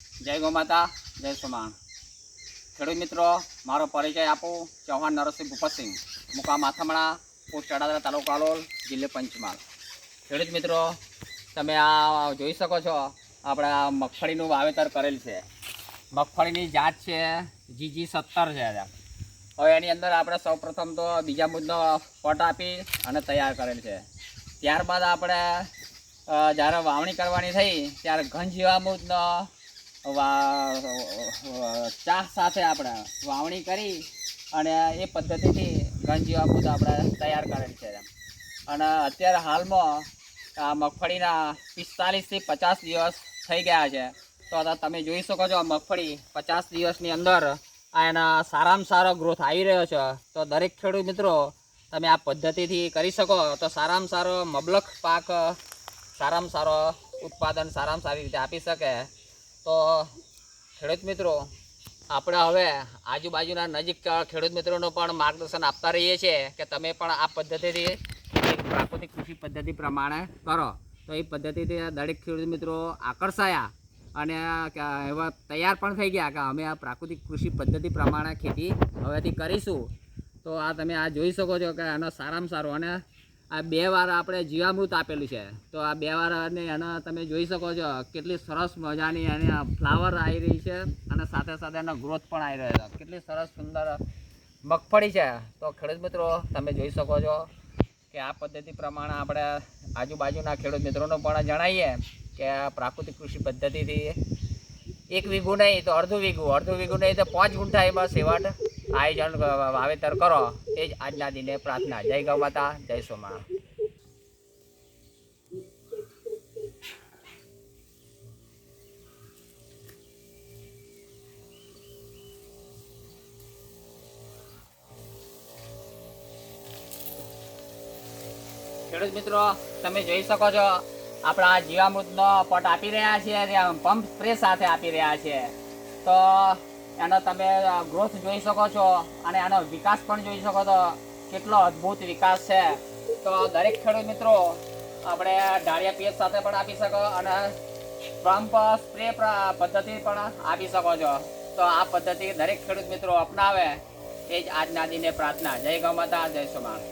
જય ગૌ માતા, જય સોમાણ. ખેડૂત મિત્રો, મારો પરિચય આપું. ચૌહાણ નરસિંહ ભૂપતસિંહ, મુકામ માથામણા, પોસ્ટ અડાદરા, તાલુકો હાલોલ, જિલ્લો પંચમહાલ. ખેડૂત મિત્રો, તમે આ જોઈ શકો છો, આપણે આ મગફળીનું વાવેતર કરેલ છે. મગફળીની જાત છે GG70 છે. હવે એની અંદર આપણે સૌપ્રથમ તો બીજા મુદ્દો પટ આપી અને તૈયાર કરેલ છે. ત્યારબાદ આપણે જ્યારે વાવણી કરવાની થઈ ત્યારે ઘન જીવામૃતનો ચાહ સાથે આપણે વાવણી કરી અને એ પદ્ધતિથી ઘન જીવામૃત આપણે તૈયાર કરેલ છે. અને અત્યારે હાલમાં આ મગફળીના 45 થી 50 દિવસ થઈ ગયા છે. તો તમે જોઈ શકો છો, મગફળી 50 દિવસની અંદર એના સારામાં સારો ગ્રોથ આવી રહ્યો છે. તો દરેક ખેડૂત મિત્રો, તમે આ પદ્ધતિથી કરી શકો તો સારામાં સારો મબલક પાક, સારામાં સારો ઉત્પાદન સારામાં સારી રીતે આપી શકે. તો ખેડૂત મિત્રો, આપણે હવે આજુબાજુના નજીક ખેડૂત મિત્રોનું પણ માર્ગદર્શન આપતા રહીએ છીએ કે તમે પણ આ પદ્ધતિથી પ્રાકૃતિક કૃષિ પદ્ધતિ પ્રમાણે કરો. તો એ પદ્ધતિથી દરેક ખેડૂત મિત્રો આકર્ષાયા અને એવા તૈયાર પણ થઈ ગયા કે અમે આ પ્રાકૃતિક કૃષિ પદ્ધતિ પ્રમાણે ખેતી હવેથી કરીશું. તો આ તમે આ જોઈ શકો છો કે આનો સારામાં સારો, અને આ 2 વાર આપણે જીવામૃત આપેલું છે. તો આ 2 વાર એનો તમે જોઈ શકો છો કેટલી સરસ મજાની એની ફ્લાવર આવી રહી છે અને સાથે સાથે એનો ગ્રોથ પણ આવી રહ્યો છે. કેટલી સરસ સુંદર મગફળી છે. તો ખેડૂત મિત્રો, તમે જોઈ શકો છો કે આ પદ્ધતિ પ્રમાણે આપણે આજુબાજુના ખેડૂત મિત્રોને પણ જણાવીએ કે પ્રાકૃતિક કૃષિ પદ્ધતિથી 1 વીઘું નહીં તો અડધું વીઘું નહીં તો 5 ગુંઠા એમાં સેવાટ આયોજન વાવેતર કરો. એ જ આજના દિને પ્રાર્થના. જય ગૌ માતા, જય સોમા. ખેડૂત મિત્રો, તમે જોઈ શકો છો, આપણા જીવામૃતનો પટ આપી રહ્યા છીએ, પંપ સ્પ્રે સાથે આપી રહ્યા છીએ. તો એનો તમે ગ્રોથ જોઈ શકો છો અને એનો વિકાસ પણ જોઈ શકો છો, કેટલો અદ્ભુત વિકાસ છે. તો દરેક ખેડૂત મિત્રો, આપણે ઢાળિયા પીએચ સાથે પણ આપી શકો અને પંપ સ્પ્રે પદ્ધતિ પણ આપી શકો છો. તો આ પદ્ધતિ દરેક ખેડૂત મિત્રો અપનાવે, એ જ આજના દિને પ્રાર્થના. જય ગૌ માતા, જય સોમાણ.